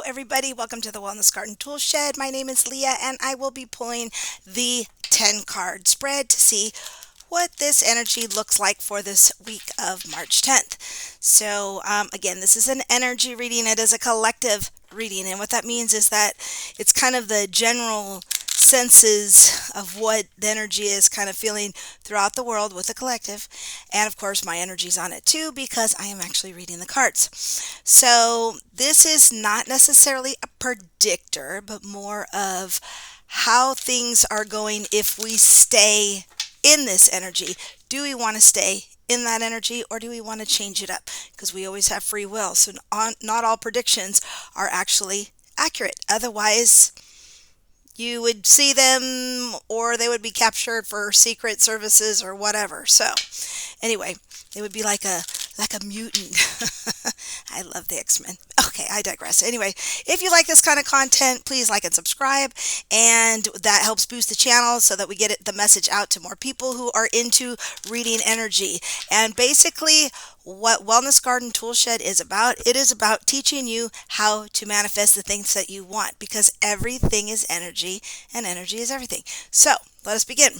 everybody. Welcome to the Wellness Garden Tool Shed. My name is Leah, and I will be pulling the 10 card spread to see what this energy looks like for this week of March 10th. So, again, this is an energy reading. It is a collective reading, and what that means is that it's kind of the general senses of what the energy is kind of feeling throughout the world with the collective. And of course, my energy's on it too because I am actually reading the cards. So this is not necessarily a predictor, but more of how things are going if we stay in this energy. Do we want to stay in that energy, or do we want to change it up? Because we always have free will. So not all predictions are actually accurate. Otherwise, you would see them, or they would be captured for secret services or whatever. So anyway, they would be like a mutant. I love the X-Men. Okay, I digress. Anyway, if you like this kind of content, please like and subscribe, and that helps boost the channel so that we get the message out to more people who are into reading energy. And basically, what Wellness Garden Tool Shed is about, it is about teaching you how to manifest the things that you want, because everything is energy, and energy is everything. So, let us begin.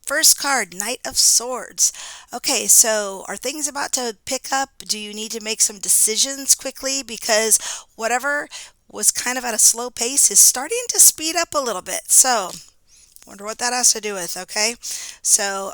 First card, Knight of Swords. Okay, so are things about to pick up? Do you need to make some decisions quickly? Because whatever was kind of at a slow pace is starting to speed up a little bit. So, wonder what that has to do with, okay? So,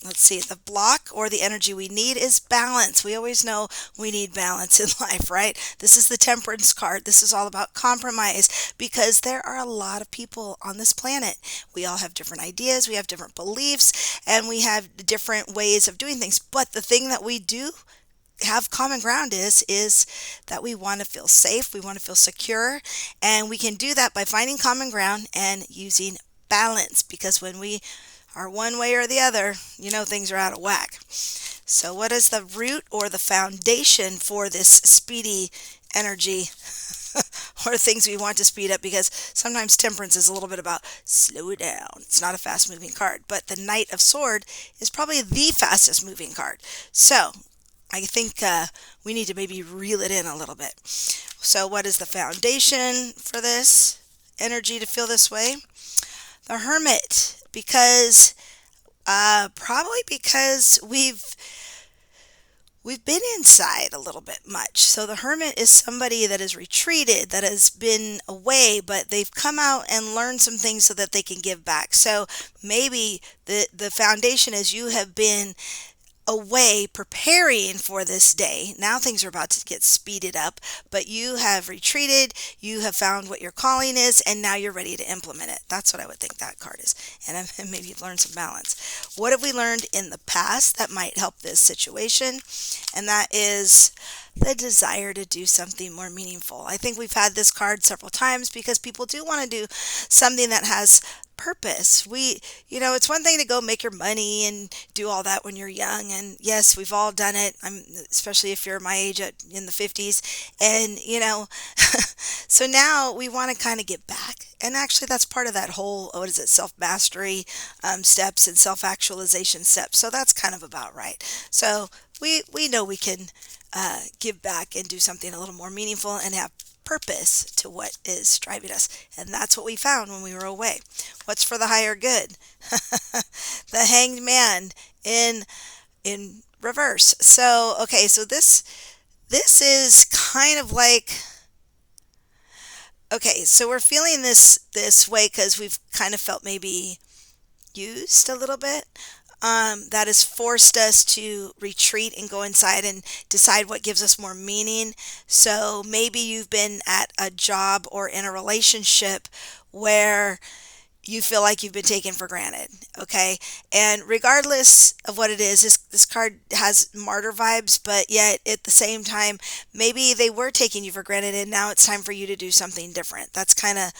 let's see. The block or the energy we need is balance. We always know we need balance in life, right? This is the Temperance card. This is all about compromise, because there are a lot of people on this planet. We all have different ideas, we have different beliefs, and we have different ways of doing things. But the thing that we do have common ground is that we want to feel safe, we want to feel secure, and we can do that by finding common ground and using balance, because when we are one way or the other, things are out of whack. So what is the root or the foundation for this speedy energy or things we want to speed up? Because sometimes Temperance is a little bit about slow down. It's not a fast moving card, but the Knight of Sword is probably the fastest moving card. So I think we need to maybe reel it in a little bit. So what is the foundation for this energy to feel this way? The Hermit, because probably because we've been inside a little bit much. So the Hermit is somebody that has retreated, that has been away, but they've come out and learned some things so that they can give back. So maybe the foundation is you have been away preparing for this day. Now things are about to get speeded up, but you have retreated, you have found what your calling is, and now you're ready to implement it. That's what I would think that card is. And maybe you've learned some balance. What have we learned in the past that might help this situation? And that is the desire to do something more meaningful. I think we've had this card several times because people do want to do something that has purpose. It's one thing to go make your money and do all that when you're young, and yes, we've all done it. Especially if you're my age, in the 50s, and so now we want to kind of get back, and actually that's part of that whole self-mastery steps and self-actualization steps. So that's kind of about right. So we know we can give back and do something a little more meaningful and have purpose to what is driving us, and that's what we found when we were away. What's for the higher good? The Hanged Man in reverse. So okay, so this is kind of like, okay, so we're feeling this way because we've kind of felt maybe used a little bit. That has forced us to retreat and go inside and decide what gives us more meaning. So maybe you've been at a job or in a relationship where you feel like you've been taken for granted, okay? And regardless of what it is, this card has martyr vibes, but yet at the same time, maybe they were taking you for granted and now it's time for you to do something different. That's kind of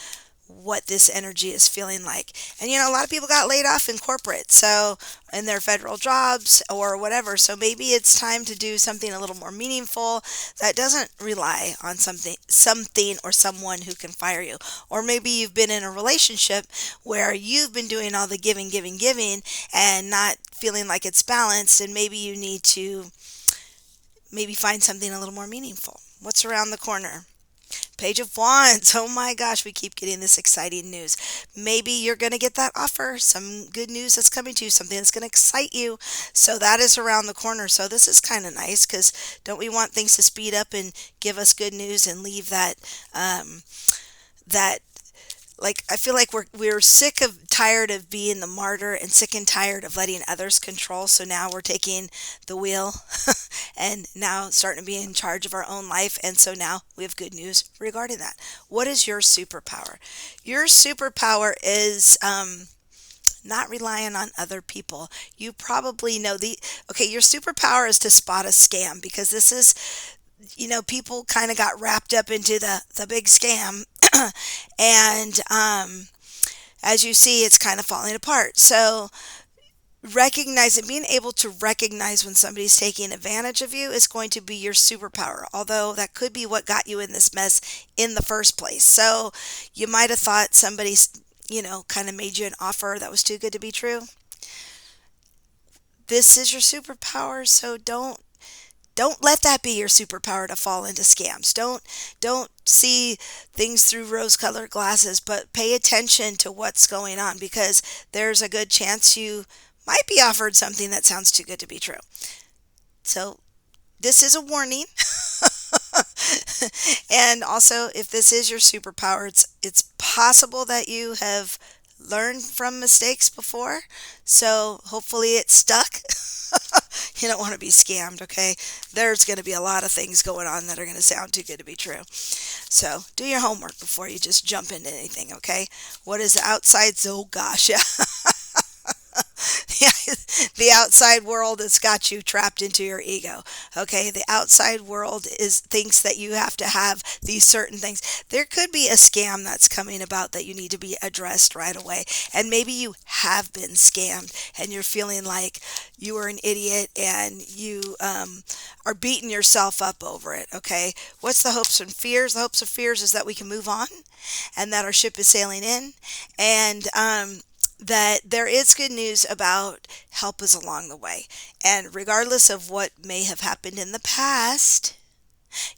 what this energy is feeling like. And a lot of people got laid off in corporate, so in their federal jobs or whatever. So maybe it's time to do something a little more meaningful that doesn't rely on something or someone who can fire you. Or maybe you've been in a relationship where you've been doing all the giving and not feeling like it's balanced, and maybe you need to find something a little more meaningful. What's around the corner? Page of Wands. Oh my gosh, we keep getting this exciting news. Maybe you're going to get that offer, some good news that's coming to you, something that's going to excite you. So that is around the corner. So this is kind of nice because don't we want things to speed up and give us good news and leave that like I feel like we're tired of being the martyr and sick and tired of letting others control. So now we're taking the wheel and now starting to be in charge of our own life. And so now we have good news regarding that. What is your superpower? Your superpower is not relying on other people. You probably know your superpower is to spot a scam because this is, people kind of got wrapped up into the big scam. And as you see, it's kind of falling apart. So being able to recognize when somebody's taking advantage of you is going to be your superpower, although that could be what got you in this mess in the first place. So you might have thought somebody's, kind of made you an offer that was too good to be true. This is your superpower, so don't let that be your superpower to fall into scams. Don't see things through rose-colored glasses, but pay attention to what's going on because there's a good chance you might be offered something that sounds too good to be true. So this is a warning. And also, if this is your superpower, it's possible that you have learned from mistakes before. So hopefully it stuck. You don't want to be scammed, okay? There's going to be a lot of things going on that are going to sound too good to be true. So do your homework before you just jump into anything, okay? What is the outside? Oh gosh, yeah. Yeah, the outside world has got you trapped into your ego. Okay, the outside world thinks that you have to have these certain things. There could be a scam that's coming about that you need to be addressed right away. And maybe you have been scammed and you're feeling like you are an idiot and you are beating yourself up over it. Okay, what's the hopes and fears? The hopes and fears is that we can move on and that our ship is sailing in, and that there is good news about help is along the way. And regardless of what may have happened in the past,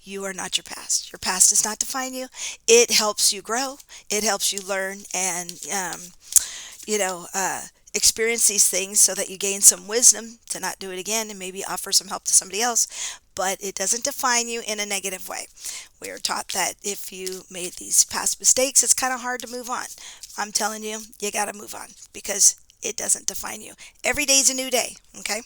you are not your past. Your past does not define you. It helps you grow. It helps you learn and, experience these things so that you gain some wisdom to not do it again and maybe offer some help to somebody else. But it doesn't define you in a negative way. We are taught that if you made these past mistakes, it's kind of hard to move on. I'm telling you, you got to move on because it doesn't define you. Every day is a new day, okay?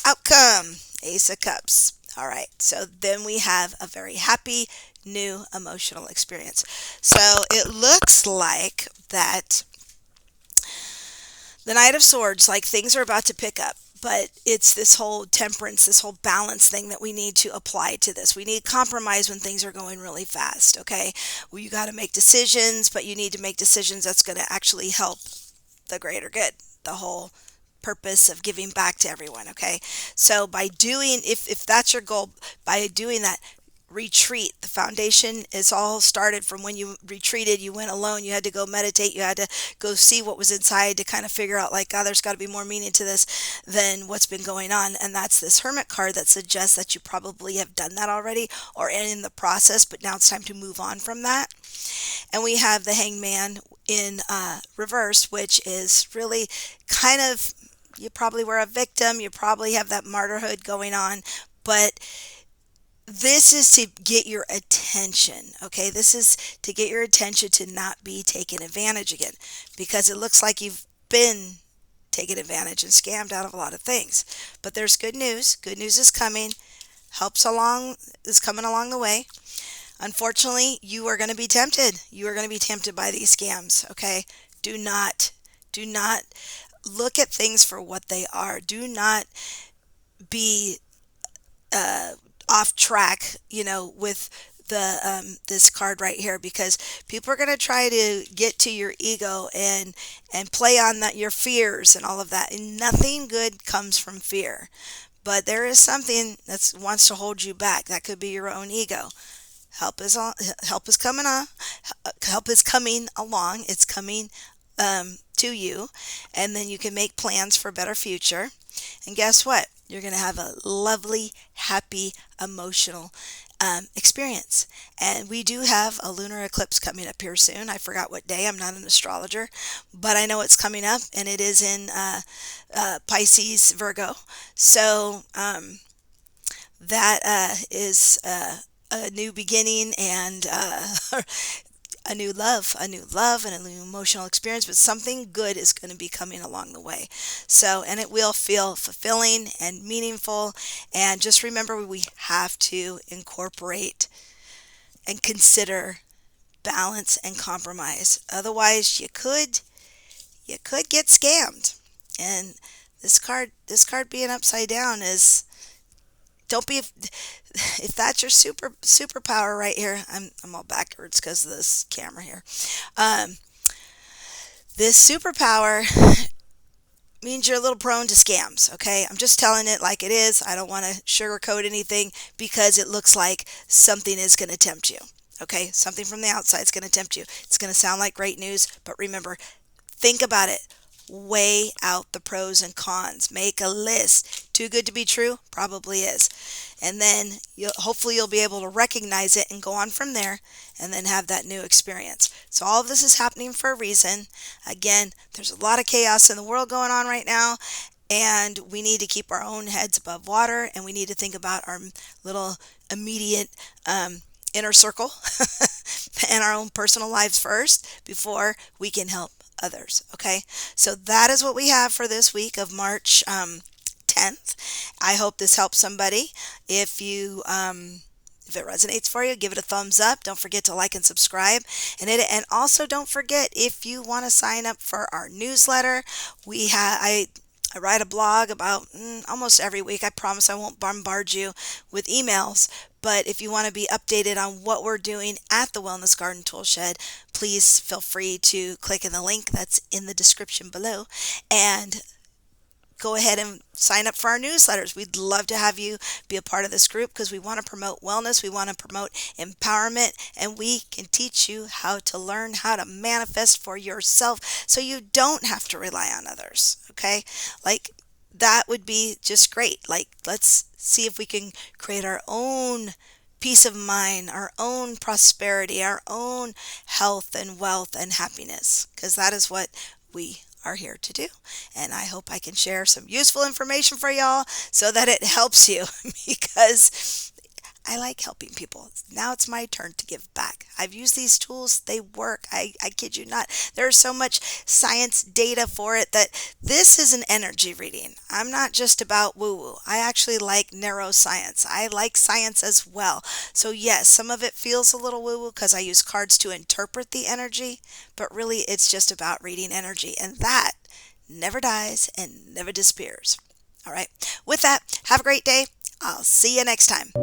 Outcome, Ace of Cups. All right, so then we have a very happy, new emotional experience. So it looks like that the Knight of Swords, like things are about to pick up. But it's this whole temperance, this whole balance thing that we need to apply to this. We need compromise when things are going really fast, okay? Well, you got to make decisions, but you need to make decisions that's going to actually help the greater good, the whole purpose of giving back to everyone, okay? So by doing, if that's your goal, by doing that, retreat. The foundation is all started from when you retreated. You went alone. You had to go meditate. You had to go see what was inside to kind of figure out like, God, there's got to be more meaning to this than what's been going on. And that's this Hermit card that suggests that you probably have done that already or in the process, but now it's time to move on from that. And we have the Hangman in reverse, which is really kind of, you probably were a victim. You probably have that martyrhood going on, but this is to get your attention, okay? This is to get your attention to not be taken advantage again because it looks like you've been taken advantage and scammed out of a lot of things. But there's good news. Good news is coming. Is coming along the way. Unfortunately, you are going to be tempted. You are going to be tempted by these scams, okay? Do not look at things for what they are. Do not be off track, with the this card right here, because people are going to try to get to your ego and play on your fears and all of that, and nothing good comes from fear. But there is something that wants to hold you back. That could be your own ego. Help is coming on. Help is coming along. It's coming to you, and then you can make plans for a better future. And guess what? You're going to have a lovely, happy, emotional experience. And we do have a lunar eclipse coming up here soon. I forgot what day. I'm not an astrologer, but I know it's coming up, and it is in Pisces, Virgo. So that is a new beginning and a new love, and a new emotional experience, but something good is going to be coming along the way. So, and it will feel fulfilling and meaningful. And just remember, we have to incorporate and consider balance and compromise. Otherwise, you could get scammed. And this card being upside down is, don't be, if that's your superpower right here. I'm all backwards because of this camera here. Um, this superpower means you're a little prone to scams. Okay, I'm just telling it like it is. I don't want to sugarcoat anything, because it looks like something is going to tempt you. Okay, something from the outside is going to tempt you. It's going to sound like great news, but remember, think about it. Weigh out the pros and cons. Make a list. Too good to be true? Probably is. And then hopefully you'll be able to recognize it and go on from there, and then have that new experience. So all of this is happening for a reason. Again, there's a lot of chaos in the world going on right now, and we need to keep our own heads above water, and we need to think about our little immediate inner circle and our own personal lives first before we can help others. Okay, so that is what we have for this week of March 10th. I hope this helps somebody. If it resonates for you, give it a thumbs up. Don't forget to like and subscribe. And also don't forget, if you want to sign up for our newsletter, I write a blog about almost every week. I promise I won't bombard you with emails. But if you want to be updated on what we're doing at the Wellness Garden Tool Shed, please feel free to click in the link that's in the description below and go ahead and sign up for our newsletters. We'd love to have you be a part of this group, because we want to promote wellness, we want to promote empowerment, and we can teach you how to learn how to manifest for yourself so you don't have to rely on others. Okay? Like, that would be just great. Like, let's see if we can create our own peace of mind, our own prosperity, our own health and wealth and happiness, because that is what we are here to do. And I hope I can share some useful information for y'all so that it helps you, because I like helping people. Now it's my turn to give back. I've used these tools. They work. I kid you not. There's so much science data for it that this is an energy reading. I'm not just about woo-woo. I actually like neuroscience. I like science as well. So yes, some of it feels a little woo-woo because I use cards to interpret the energy, but really it's just about reading energy. And that never dies and never disappears. All right. With that, have a great day. I'll see you next time.